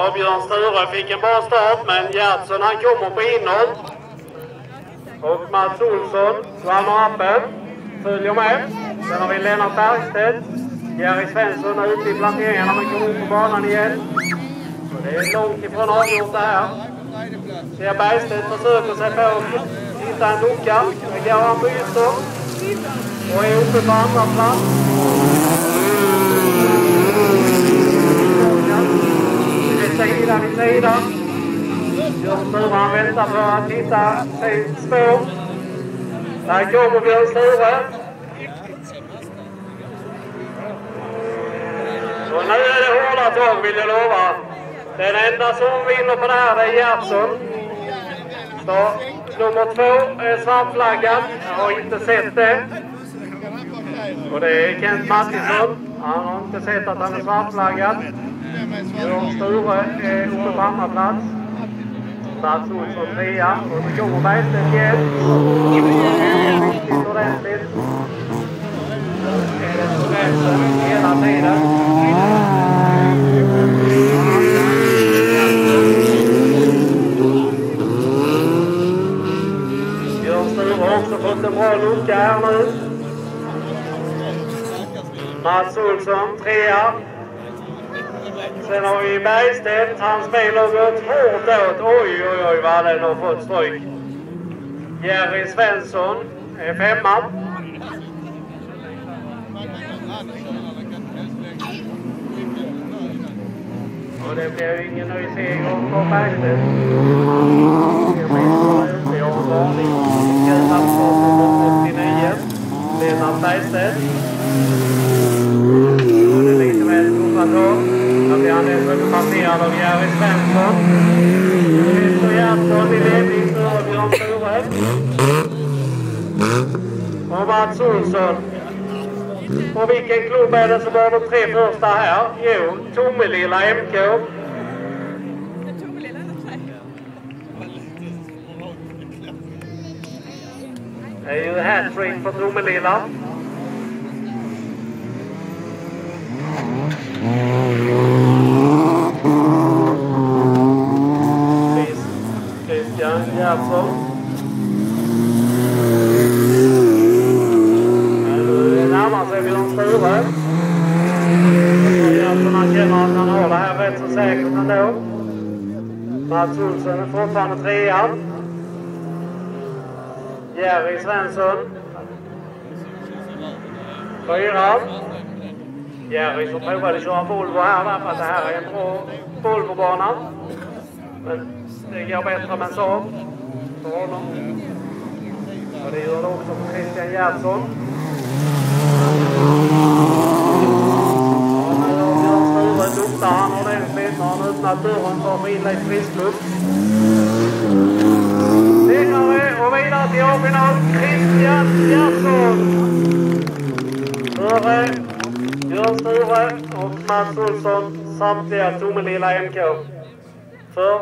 Ja, Björn Sture fick en bra start, men Gertsson han kommer på inåt. Och Mats Olsson, Svannappen, följer med. Sen har vi Lennart Bergstedt. Jerry Svensson är ute i planteringarna men kommer upp på banan igen. Och det är långt ifrån avgjort det här. Ser Bergstedt försöker sig på att hitta en lucka. Det går han byter. Och är uppe på andra plats. Det är sida vid sida. Björn Sture han väntar på att hitta ett spår. Där kommer Björn Sture. Så nu är det hårda tag vill jag lova. Den enda som vinner på det här är Gertsson. Så nummer 2 är svartflaggad. Jag har inte sett det. Och det är Kent Mattisson. Han har inte sett att han är svartflaggad. Björn Sture är uppe på andra plats. Mats Olsson 3. Och så kommer Bergstedt igen. Riktigt ordentligt. Är det på gränsen hela tiden. Björn Sture har också fått en bra lucka här nu. Mats Olsson 3. Sen har vi Bergstedt. Hans bil har gått hårt åt. Oj vad den har fått stryk. Jerry Svensson är 5. Och det blir ju ingen ny seger på Bergstedt. Vi har en varning. Nummer 89. Lennart Bergstedt. Det är lite väl tuffa tag. Då blir han dessutom passerad av Jerry Svensson. Efter Gertsson i ledning för Björn Sture. Och Mats Olsson. Och vilken klubb är det som var de 3 första här? Jo, Tomelilla MK. Det är ju hattrick för Tomelilla. Christian Gertsson. Närmar sig Björn Sture. Gertsson han känner att han har det här rätt så säkert ändå. Mats Olsson är fortfarande 3. Jerry Svensson 4. Jerry som provade köra Volvo här därför att det här är en bra Volvo-bana. Men det går bättre med Saab för honom. Och det gör det också för Christian Gertsson. Luktar han ordentligt när han öppnat dörren för att få inlägg friskluft. Segrare och vidare till A-final Christian Gertsson. Före Björn Sture och Mats Olsson samtliga Tomelilla MK. För